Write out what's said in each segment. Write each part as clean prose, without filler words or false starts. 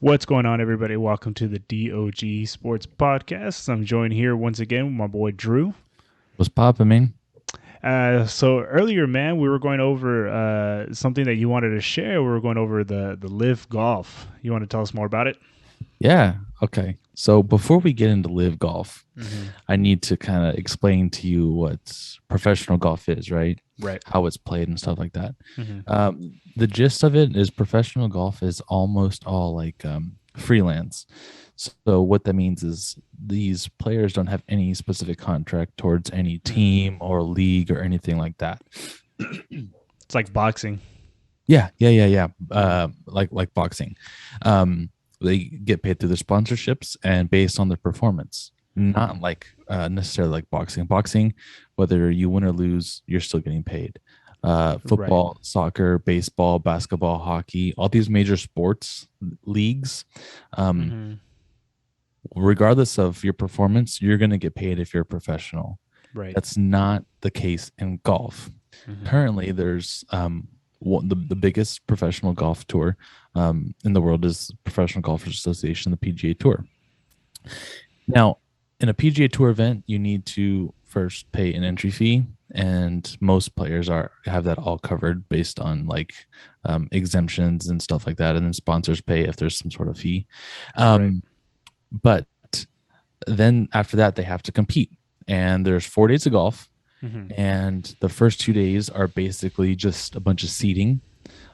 What's going on, everybody? Welcome to the D.O.G Sports Podcast. I'm joined here once again with my boy Drew. What's poppin', man? So earlier, man, we were going over something that you wanted to share. We were going over the Live Golf. You want to tell us more about it? Yeah. Okay. So before we get into live golf, Mm-hmm. I need to kind of explain to you what professional golf is, right? Right. How it's played and stuff like that. Mm-hmm. The gist of it is professional golf is almost all like freelance. So what that means is these players don't have any specific contract towards any Mm. team or league or anything like that. It's like boxing. Yeah. Mm. Like boxing. Um, they get paid through their sponsorships and based on their performance, Mm-hmm. not like necessarily like boxing. Boxing, whether you win or lose, you're still getting paid. Right. Football, soccer, baseball, basketball, hockey, all these major sports leagues, um, Mm-hmm. regardless of your performance, you're going to get paid if you're a professional. Right. That's not the case in golf. Mm-hmm. Currently, there's the biggest professional golf tour in the world is Professional Golfers Association, the PGA Tour. Now, in a PGA Tour event, you need to first pay an entry fee, and most players are have that all covered based on like exemptions and stuff like that, and then sponsors pay if there's some sort of fee. Right. Um, but then after that, they have to compete, and there's 4 days of golf, Mm-hmm. and the first 2 days are basically just a bunch of seating.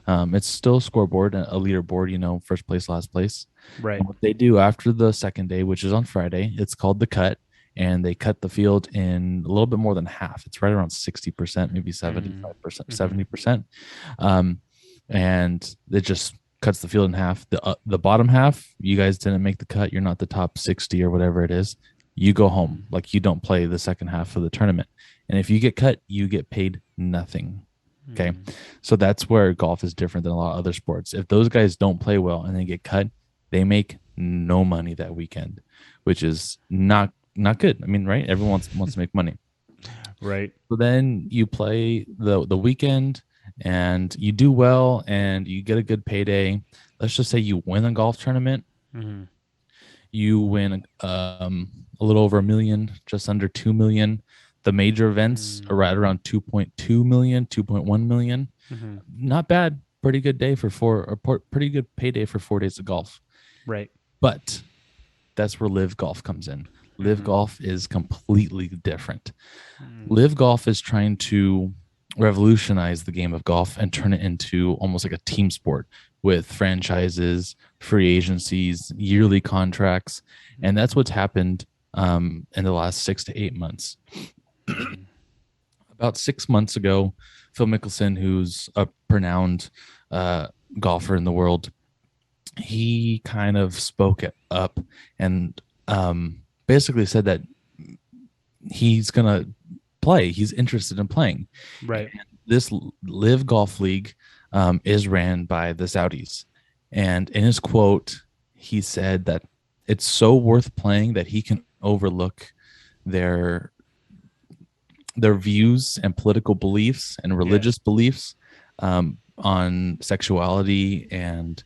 It's still a scoreboard, a leaderboard, first place, last place. Right. And what they do after the second day, which is on Friday, it's called the cut, and they cut the field in a little bit more than half. It's right around 60%, maybe Mm-hmm. 75%, Mm-hmm. 70%. Um, and it just cuts the field in half. The bottom half, you guys didn't make the cut. You're not the top 60 or whatever it is. You go home. Like you don't play the second half of the tournament. And if you get cut, you get paid nothing. Okay. Mm-hmm. So that's where golf is different than a lot of other sports. If those guys don't play well and they get cut, they make no money that weekend, which is not good. I mean, right? Everyone wants to make money. Right. So then you play the weekend and you do well and you get a good payday. Let's just say you win a golf tournament. Mm-hmm. You win a little over 1 million, just under 2 million. The major events are right around 2.2 million, 2.1 million. Mm-hmm. Not bad. Pretty good day for pretty good payday for 4 days of golf. Right. But that's where live golf comes in. Live Mm-hmm. golf is completely different. Mm-hmm. Live golf is trying to revolutionize the game of golf and turn it into almost like a team sport with franchises, free agencies, yearly contracts. And that's what's happened in the last 6 to 8 months. Mm-hmm. About 6 months ago, Phil Mickelson, who's a renowned golfer in the world, he kind of spoke it up and basically said that he's gonna play. He's interested in playing. And Right. this Live Golf League is ran by the Saudis, and in his quote, he said that it's so worth playing that he can overlook their their views and political beliefs and Yeah. religious beliefs on sexuality and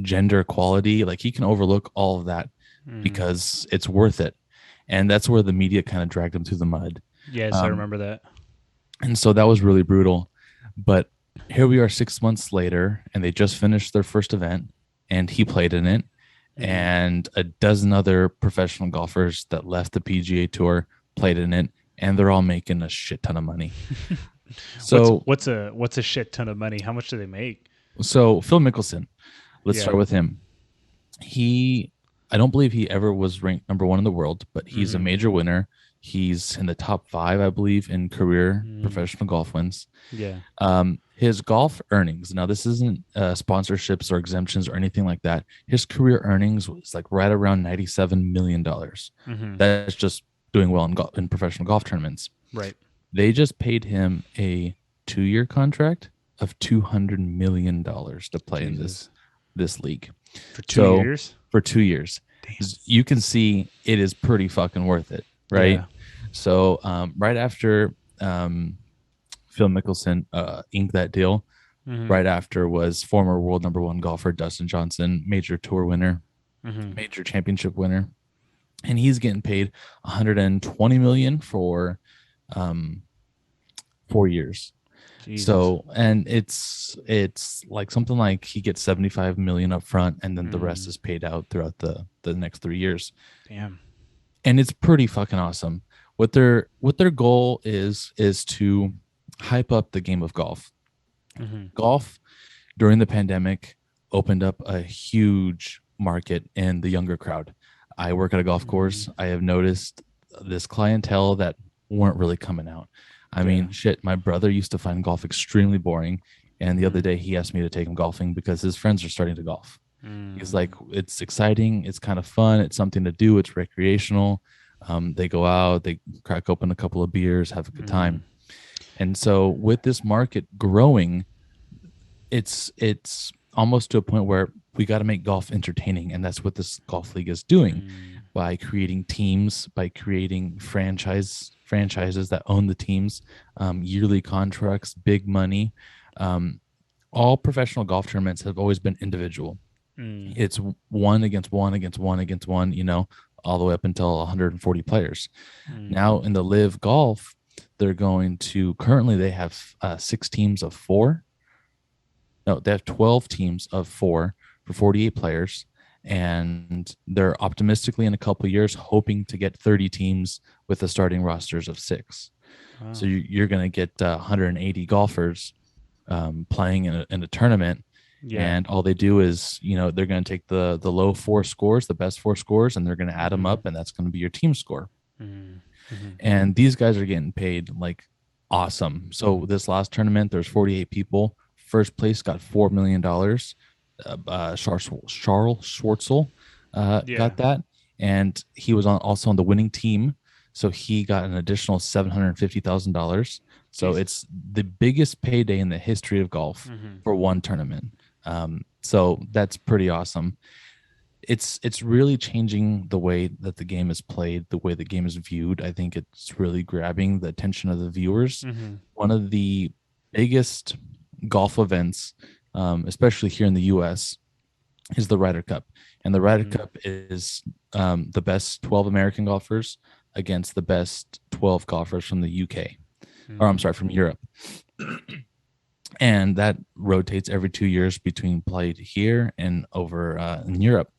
gender equality. Like he can overlook all of that Mm-hmm. because it's worth it. And that's where the media kind of dragged him through the mud. Yes, I Um, remember that. and so that was really brutal. But here we are 6 months later, and they just finished their first event, and he played in it. Mm-hmm. And a dozen other professional golfers that left the PGA Tour played in it, and they're all making a shit ton of money. what's So, what's a what's a shit ton of money? How much do they make? so Phil Mickelson, let's Yeah. start with him. He, I don't believe he ever was ranked number one in the world, but he's a Mm-hmm. major winner. He's in the top five, I believe, in career Mm. professional golf wins. Yeah. His golf earnings, now this isn't sponsorships or exemptions or anything like that. His career earnings was like right around $97 million. Mm-hmm. That's just doing well in professional golf tournaments. Right. They just paid him a 2 year contract of $200 million to play in Jesus. this league. For two So years? for 2 years, Damn. you can see it is pretty fucking worth it, right? Yeah. So right after Phil Mickelson inked that deal, Mm-hmm. Right after was former world number one golfer Dustin Johnson, major tour winner, Mm-hmm. major championship winner, and he's getting paid 120 million for um 4 years. Jesus. So, and it's like something like he gets 75 million up front, and then the rest Mm. is paid out throughout the next 3 years. Damn. And it's pretty fucking awesome. What their goal is to hype up the game of golf. Mm-hmm. Golf during the pandemic opened up a huge market in the younger crowd. I work at a golf Mm. course. I have noticed this clientele that weren't really coming out. I Yeah. mean, shit, my brother used to find golf extremely boring. And the other Mm. day he asked me to take him golfing because his friends are starting to golf. He's like, Mm. it's exciting. It's kind of fun. It's something to do. It's recreational. They go out, they crack open a couple of beers, have a good Mm-hmm. time. And so with this market growing, it's almost to a point where we got to make golf entertaining, and that's what this golf league is doing Mm. by creating teams, by creating franchises that own the teams, yearly contracts, big money. um, all professional golf tournaments have always been individual. Mm. It's one against one against one against one, all the way up until 140 players. Mm. Now in the live golf, they're going to currently they have 6 teams of 4. No, they have 12 teams of 4 for 48 players. And they're optimistically in a couple of years hoping to get 30 teams with the starting rosters of 6. So Wow. you're going to get 180 golfers playing in a tournament. Yeah. And all they do is, they're going to take the low 4 scores, the best 4 scores, and they're going to add them Mm-hmm. up, and that's going to be your team score. Mm. Mm-hmm. And these guys are getting paid like awesome. So this last tournament, there's 48 people. First place got $4 million. Charles Schwartzel Yeah. got that, and he was also on the winning team, so he got an additional $750,000. So Jesus. it's the biggest payday in the history of golf Mm-hmm. for one tournament. So that's pretty awesome. It's really changing the way that the game is played, the way the game is viewed. I think it's really grabbing the attention of the viewers. Mm-hmm. One of the biggest golf events, especially here in the US, is the Ryder Cup. And the Ryder Mm-hmm. Cup is the best 12 American golfers against the best 12 golfers from the UK, or I'm Mm. sorry, from Europe. And that rotates every 2 years between played here and over in Europe.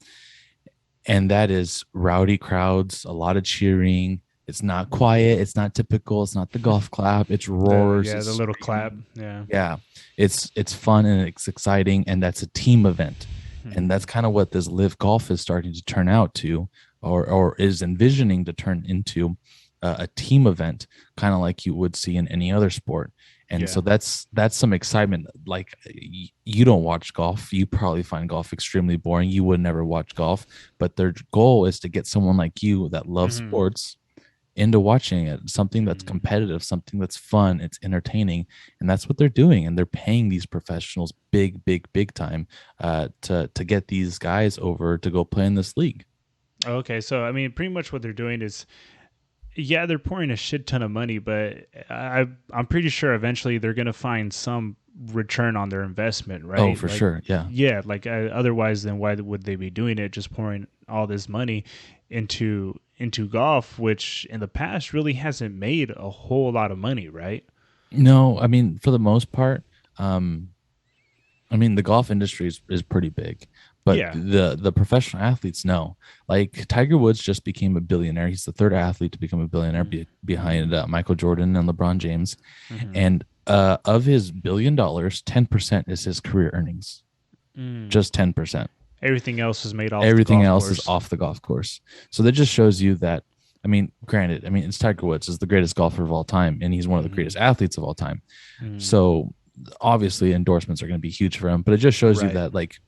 And that is rowdy crowds, a lot of cheering. It's not quiet. It's not typical. It's not the golf clap. It's roars. The It's little clap. screaming. Yeah. Yeah, it's fun and it's exciting, and that's a team event, and Mm. that's kind of what this live golf is starting to turn out to, or is envisioning to turn into a team event, kind of like you would see in any other sport. And Yeah. so that's some excitement. Like you don't watch golf, you probably find golf extremely boring. You would never watch golf, but their goal is to get someone like you that loves Mm-hmm. sports into watching it, something that's Mm. competitive, something that's fun, it's entertaining. And that's what they're doing, and they're paying these professionals big time to get these guys over to go play in this league. Okay, so I mean, pretty much what they're doing is, yeah, they're pouring a shit ton of money, but I'm pretty sure eventually they're gonna find some return on their investment, Oh, right? for Like, sure. Yeah. yeah, like otherwise, then why would they be doing it? Just pouring all this money into golf, which in the past really hasn't made a whole lot of money, right? No, I mean, for the most part, um I mean, the golf industry is pretty big, but Yeah. the professional athletes, no. Like Tiger Woods just became a billionaire. He's the third athlete to become a billionaire behind Michael Jordan and LeBron James. Mm-hmm. And of his $1 billion, 10% is his career earnings. Mm. Just 10%. Everything else is made off the Everything golf else is course. off the golf course. So that just shows you that. I mean, granted, I mean, it's Tiger Woods is the greatest golfer of all time, and he's one of the Mm-hmm. greatest athletes of all time. Mm. So obviously endorsements are going to be huge for him, but it just shows you Right. that like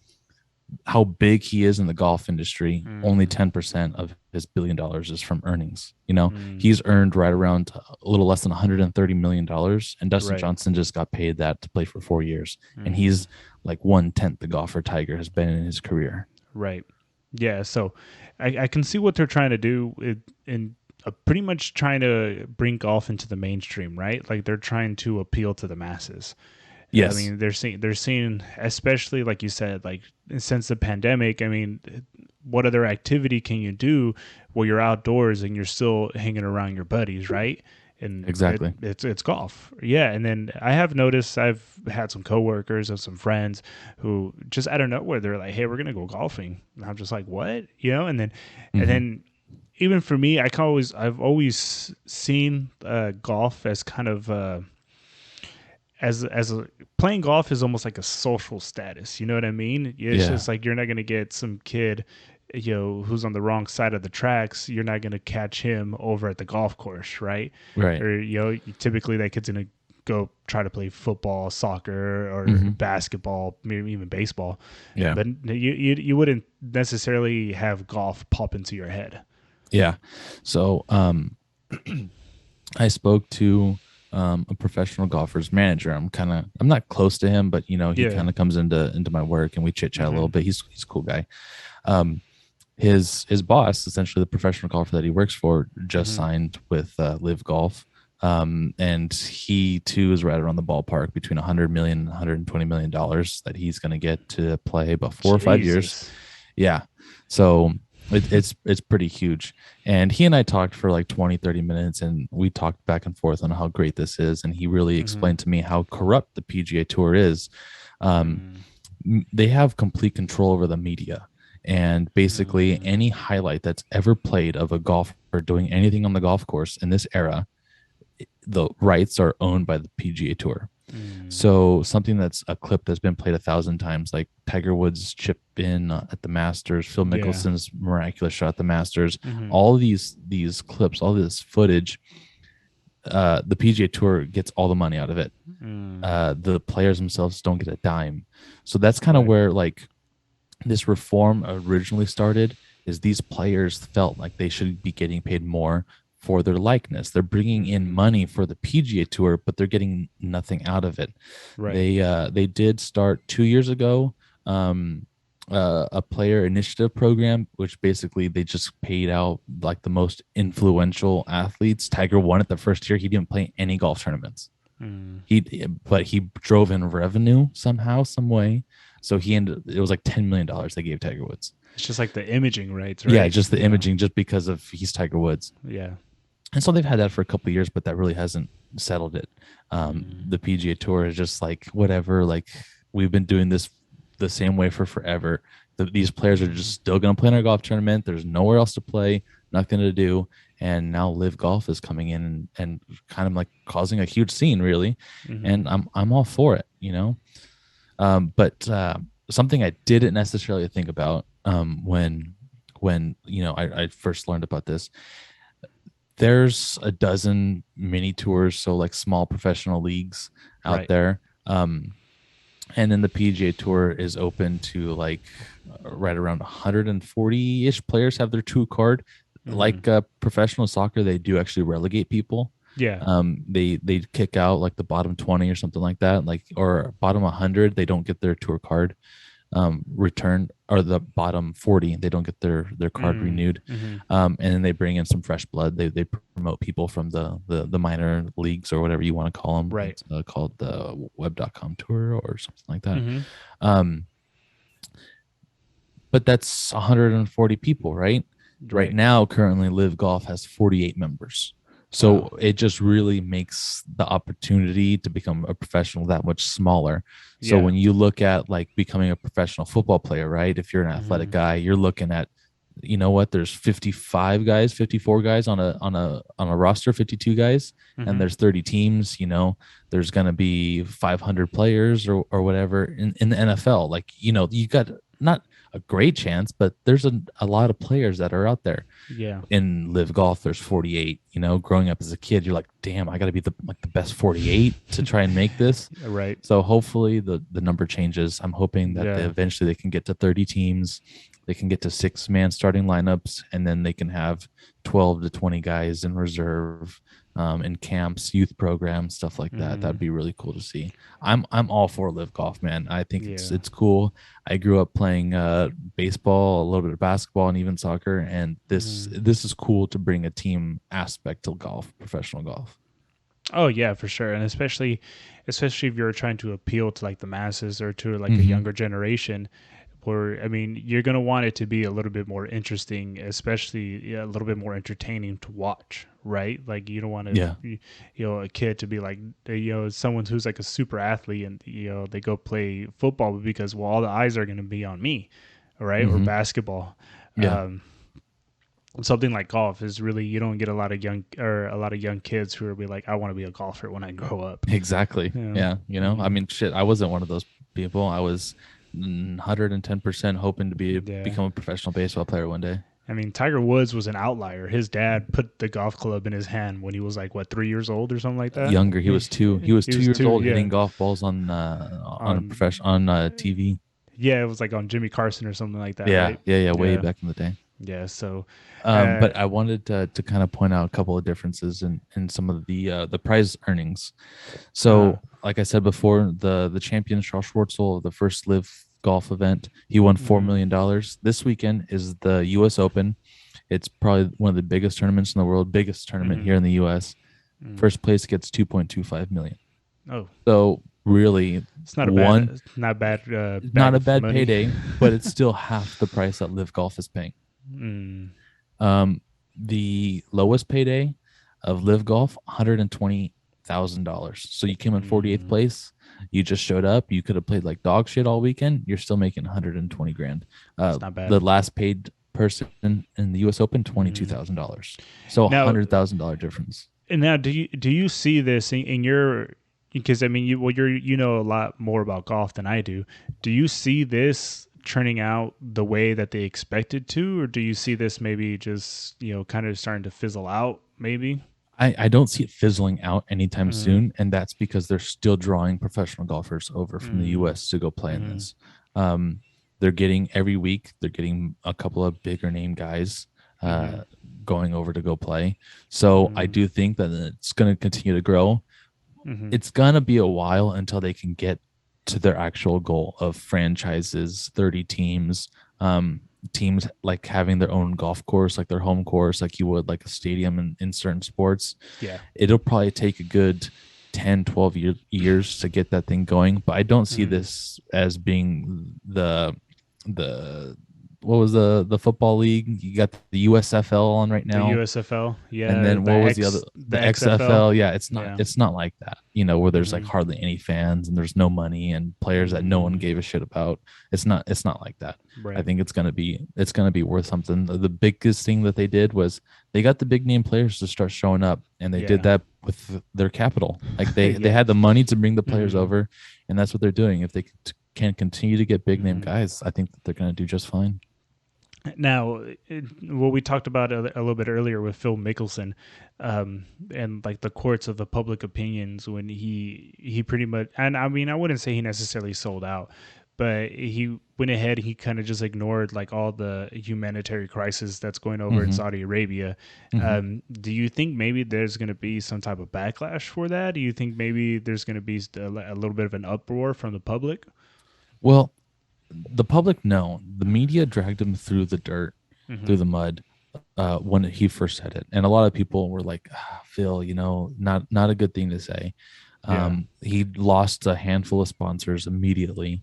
how big he is in the golf industry. Only Mm. 10% of his $1 billion is from earnings. Mm. He's earned right around a little less than $130 million, and Dustin Right. Johnson just got paid that to play for 4 years, and Mm. he's like 1/10 the golfer Tiger has been in his career. Right. Yeah. So I can see what they're trying to do in pretty much trying to bring golf into the mainstream, right? Like they're trying to appeal to the masses. I Yes. mean, they're seeing, especially like you said, like since the pandemic. I mean, what other activity can you do where you're outdoors and you're still hanging around your buddies, right? And Exactly. it's golf, yeah. And then I have noticed I've had some coworkers and some friends who just out of nowhere they're like, "Hey, we're gonna go golfing," and I'm just like, "What?" And Hmm. then even for me, I've always seen golf as kind of as a, playing golf is almost like a social status. You know what I mean? It's Yeah. just like you're not gonna get some kid, who's on the wrong side of the tracks. You're not gonna catch him over at the golf course, right? Right. Or typically that kid's gonna go try to play football, soccer, or Hmm. basketball, maybe even baseball. Yeah. But you wouldn't necessarily have golf pop into your head. Yeah. So I spoke to a professional golfer's manager. I'm not close to him, but he Yeah. kind of comes into my work and we chit chat a little Mm-hmm. bit. He's a cool guy. Um, his boss, essentially the professional golfer that he works for, just Mm-hmm. signed with Live Golf. And he too is right around the ballpark between 100 million and 120 million dollars that he's going to get to play about 4 or 5 years. Jesus. Yeah. So it's pretty huge. And he and I talked for like 20-30 minutes and we talked back and forth on how great this is. And he really Mm-hmm. explained to me how corrupt the PGA Tour is. Um, Mm-hmm. they have complete control over the media. And basically, Mm-hmm. any highlight that's ever played of a golfer doing anything on the golf course in this era, the rights are owned by the PGA Tour. Mm-hmm. So something that's a clip that's been played 1,000 times, like Tiger Woods' chip in at the Masters, Phil Yeah. Mickelson's miraculous shot at the Masters, Mm-hmm. all these clips, all this footage, the PGA Tour gets all the money out of it. Mm. The players themselves don't get a dime. So that's kind of Right. where like this reform originally started. Is these players felt like they should be getting paid more for their likeness. They're bringing in Mm. money for the PGA Tour, but they're getting nothing out of it. Right. They did start 2 years ago um, a player initiative program, which basically they just paid out like the most influential athletes. Tiger won it the first year. He didn't play any golf tournaments. Mm. But he drove in revenue somehow, some way. So it was like $10 million they gave Tiger Woods. It's just like the imaging rights, Yeah, right? just the Yeah. imaging, just because of he's Tiger Woods. Yeah. And so they've had that for a couple of years, but that really hasn't settled it. Mm. The PGA Tour is just like, whatever, like we've been doing this the same way for forever. These players are just still going to play in our golf tournament. There's nowhere else to play, nothing to do. And now Live Golf is coming in and kind of like causing a huge scene, really. Mm-hmm. And I'm all for it. But something I didn't necessarily think about when I first learned about this, there's a dozen mini tours, so like small professional leagues out Right. there. And then the PGA Tour is open to like right around 140-ish players have their tour card. Mm-hmm. Like professional soccer, they do actually relegate people. Yeah. They kick out like the bottom 20 or something like that, like or bottom 100, they don't get their tour card returned, or the bottom 40 they don't get their card Mm. renewed. Mm-hmm. And then they bring in some fresh blood. They promote people from the minor leagues or whatever you want to call them. Right. It's called the web.com tour or something like that. Mm-hmm. um but that's 140 people, right? Right Right. now, currently, Live Golf has 48 members. So Wow. it just really makes the opportunity to become a professional that much smaller. So Yeah. when you look at like becoming a professional football player, right? If you're an athletic Mm-hmm. guy, you're looking at, there's 55 guys, 54 guys on a roster, 52 guys, and Mm-hmm. there's 30 teams. There's going to be 500 players or whatever in the NFL. Like, you got not a great chance, but there's a lot of players that are out there. Yeah. In Live Golf, there's 48. Growing up as a kid, you're like, damn, I got to be the best 48 to try and make this. Right. So hopefully the number changes. I'm hoping that Yeah. eventually they can get to 30 teams. They can get to 6-man starting lineups, and then they can have 12 to 20 guys in reserve, in camps, youth programs, stuff like that. Mm-hmm. That'd be really cool to see. I'm all for Live Golf, man. I think it's Yeah. it's cool. I grew up playing baseball, a little bit of basketball, and even soccer. And this Mm-hmm. this is cool to bring a team aspect to golf, professional golf. Oh yeah, for sure, and especially if you're trying to appeal to like the masses or to like a Hmm. younger generation. Where I mean, you're gonna want it to be a little bit more interesting, especially yeah, a little bit more entertaining to watch, right? Like you don't want to, Yeah. a kid to be like, someone who's like a super athlete and they go play football because well, all the eyes are gonna be on me, right? Or Hmm. basketball. Yeah. Um, Something like golf is really you don't get a lot of young kids who are be like, I want to be a golfer when I grow up. Exactly. Yeah. Yeah. I Mm, mean, shit, I wasn't one of those people. I was 110% hoping to yeah. become a professional baseball player one day. I mean, Tiger Woods was an outlier. His dad put the golf club in his hand when he was like what 3 years old or something like that. Younger, he was two. He was He two was years two, old yeah. hitting golf balls on a On profession on TV. yeah, it was like on Jimmy Carson or something like that, Yeah, right? yeah, yeah. Way Yeah, back in the day. yeah. So, uh, But I wanted to kind of point out a couple of differences in some of the prize earnings. uh, So, like I said before, the champion Charles Schwartzel, the first Live Golf event, he won mm, $4 million. This weekend is the U.S. Open. It's probably one of the biggest tournaments in the world, biggest tournament mm, here in the U.S. mm. First place gets 2.25 million. Oh, So really, it's not a one bad not bag a of bad money. payday, but it's still half the price that Live Golf is paying. Mm, Um, the lowest payday of Live Golf, $120,000. So you came in 48th mm, place. You just showed up. You could have played like dog shit all weekend. You're still making 120 grand. it's not bad. The last paid person in the U.S. Open, Mm. $22,000. So Now, $100,000 difference. and now, do you see this in your? Because I mean, you know a lot more about golf than I do. Do you see this turning out the way that they expected to, or do you see this maybe just kind of starting to fizzle out? Maybe. I don't see it fizzling out anytime Mm, soon, and that's because they're still drawing professional golfers over from the mm, U.S. to go play in mm, this. Um, they're getting every week. They're getting a couple of bigger name guys mm, going over to go play. So I mm, do think that it's going to continue to grow. mm, It's going to be a while until they can get to their actual goal of franchises, 30 teams, teams like having their own golf course, like their home course, like you would like a stadium in certain sports. yeah. It'll probably take a good 10, 12 years to get that thing going. But I don't see Mm. this as being the what was the football league? You got the USFL on right The now, USFL, and yeah. then The what was the other, the the XFL, XFL? Yeah, it's not yeah. it's not like that, where there's like Mm-hmm. hardly any fans and there's no money and players that no one Mm-hmm. gave a shit about. It's not like that. I Right. think it's gonna be worth something. The biggest thing that they did was they got the big name players to start showing up, and they did Yeah. that with their capital. Like they Yeah. had the money to bring the players Mm-hmm. over, and that's what they're doing. If they can continue to get big name Mm-hmm. guys, I think that they're gonna do just fine. Now, what we talked about a little bit earlier with Phil Mickelson, and like the courts of the public opinions when he pretty much, and I mean I wouldn't say he necessarily sold out, but he went ahead. He kind of just ignored like all the humanitarian crisis that's going over in Hmm. Saudi Arabia. Hmm. Do you think maybe there's going to be some type of backlash for that? Do you think maybe there's going to be a little bit of an uproar from the public? Well, the public know the media dragged him through the dirt, Mm-hmm. through the mud, when he first said it, and a lot of people were like, Phil, not a good thing to say. Yeah. He lost a handful of sponsors immediately.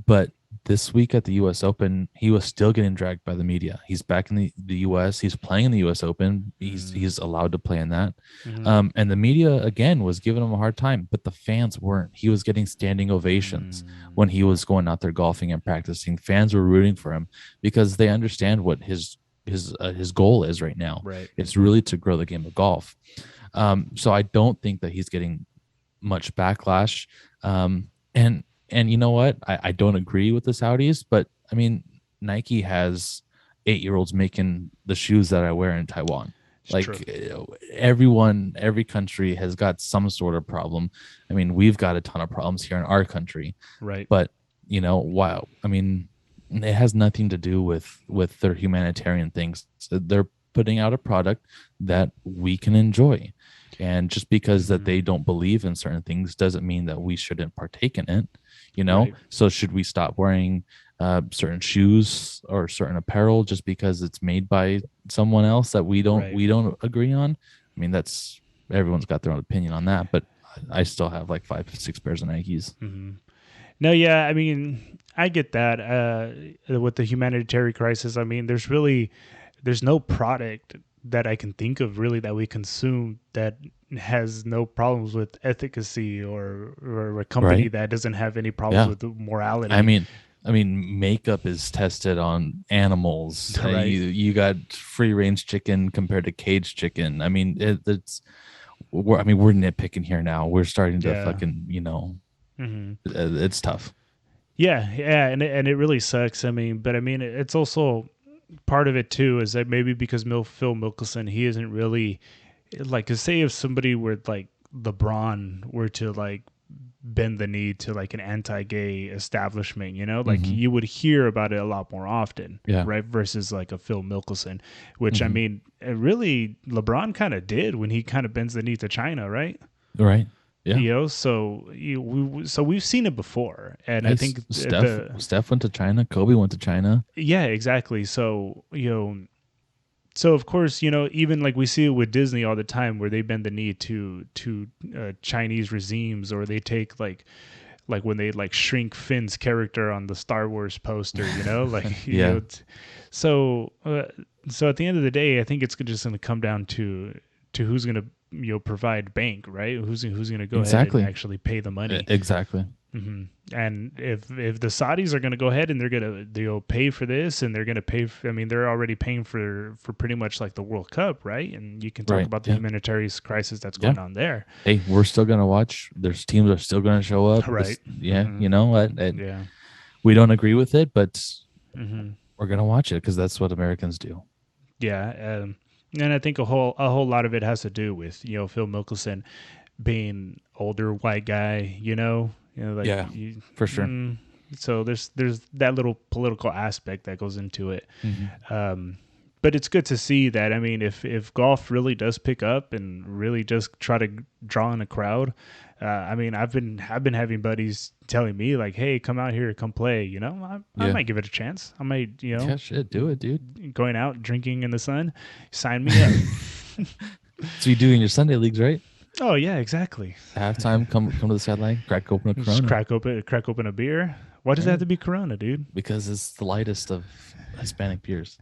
But this week at the US Open, he was still getting dragged by the media. He's back in the US. He's playing in the US Open. He's allowed to play in that. Mm-hmm. And the media again was giving him a hard time, but the fans weren't. He was getting standing ovations Mm, when he was going out there golfing and practicing. Fans were rooting for him because they understand what his goal is right now. right. It's really to grow the game of golf. So I don't think that he's getting much backlash. And you know what? I don't agree with the Saudis, but I mean, Nike has 8-year-olds making the shoes that I wear in Taiwan. It's true. Like everyone, every country has got some sort of problem. I mean, we've got a ton of problems here in our country, Right. but wow. I mean, it has nothing to do with their humanitarian things. They're putting out a product that we can enjoy. And just because that Mm-hmm. they don't believe in certain things doesn't mean that we shouldn't partake in it, Right. so should we stop wearing certain shoes or certain apparel just because it's made by someone else that we don't Right. we don't agree on? I mean, that's everyone's got their own opinion on that, but I still have like 5, 6 pairs of Nikes. Mm-hmm. No, yeah, I mean, I get that. With the humanitarian crisis, I mean, there's no product that I can think of really that we consume that has no problems with efficacy, or a company Right. that doesn't have any problems Yeah. with morality, I mean, makeup is tested on animals. right? You got free range chicken compared to caged chicken. I mean, we're nitpicking here now. We're starting to Yeah. fucking, Hmm. it's tough. Yeah, and it really sucks. I mean, but I mean, it's also part of it too is that maybe because Phil Mickelson, he isn't really like, say if somebody were like LeBron were to like bend the knee to like an anti-gay establishment, like Hmm. you would hear about it a lot more often, Yeah. right? Versus like a Phil Mickelson, which I Hmm. mean, really LeBron kind of did when he kind of bends the knee to China, right? Right. Yeah. So we've seen it before, and I Hey, think Steph. Steph went to China. Kobe went to China. yeah, exactly. So so of course, even like we see it with Disney all the time, where they bend the knee to Chinese regimes, or they take like when they like shrink Finn's character on the Star Wars poster, like Yeah. so so at the end of the day, I think it's just going to come down to who's going to provide bank, right? Who's going to go ahead and Exactly. actually pay the money. Exactly. Hmm. And if the Saudis are going to go ahead and they're going to pay for this, and they're going to pay I mean, they're already paying for pretty much like the World Cup, right? And you can talk Right. about the Yeah. humanitarian crisis that's Yeah. going on there. Hey, we're still gonna watch. There's teams are still gonna show up. Right. Yeah, Hmm. you know what? And Yeah. we don't agree with it, but Hmm. we're gonna watch it because that's what Americans do. Yeah. And I think a whole lot of it has to do with Phil Mickelson being older white guy, like Yeah, for sure. so there's that little political aspect that goes into it. Hmm. But it's good to see that. I mean, if golf really does pick up and really just try to draw in a crowd, I mean, I've been having buddies telling me like, "Hey, come out here, come play." I Yeah. might give it a chance. I might, Yeah. Shit. Do it, dude. going out drinking in the sun. Sign me up. So you do in your Sunday leagues, right? Oh yeah, exactly. Halftime, come to the sideline, crack open a Just Corona. crack open a beer. Why does that have Right. to be Corona, dude? Because it's the lightest of Hispanic beers.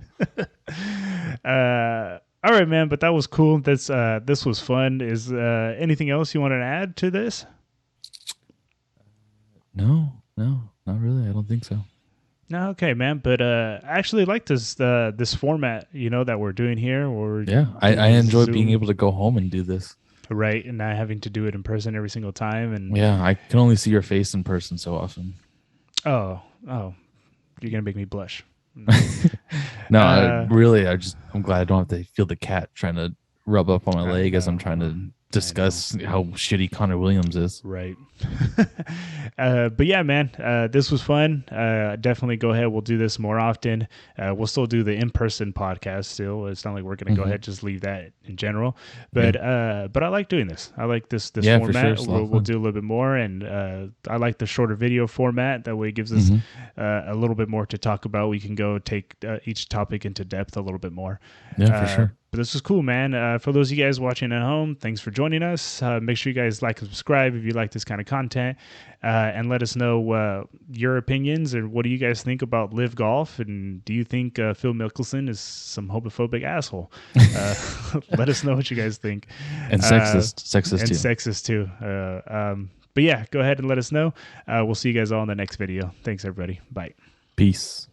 All right, man. But that was cool. This was fun. Is anything else you want to add to this? No, not really. I don't think so. No, okay, man. But I actually like this format, that we're doing here. Or Yeah, I enjoy being able to go home and do this. right, and not having to do it in person every single time. And Yeah, I can only see your face in person so often. oh, you're gonna make me blush. No, Uh, I'm glad I don't have to feel the cat trying to rub up on my I leg as I'm know. trying to discuss how shitty Connor Williams is. Right. But yeah, man, this was fun. Definitely go ahead. We'll do this more often. We'll still do the in-person podcast still. It's not like we're going to go ahead, just leave that in general. But but I like doing this. I like this Yeah, for sure. format. It's a lot of We'll fun. do a little bit more. And I like the shorter video format. That way it gives us a little bit more to talk about. We can go take each topic into depth a little bit more. Yeah, for sure. But this is cool, man. For those of you guys watching at home, thanks for joining us. Make sure you guys like and subscribe if you like this kind of content, and let us know your opinions, and what do you guys think about LIV Golf, and do you think Phil Mickelson is some homophobic asshole? Let us know what you guys think. And sexist And too. sexist too. But yeah, go ahead and let us know. We'll see you guys all in the next video. Thanks, everybody. Bye. Peace.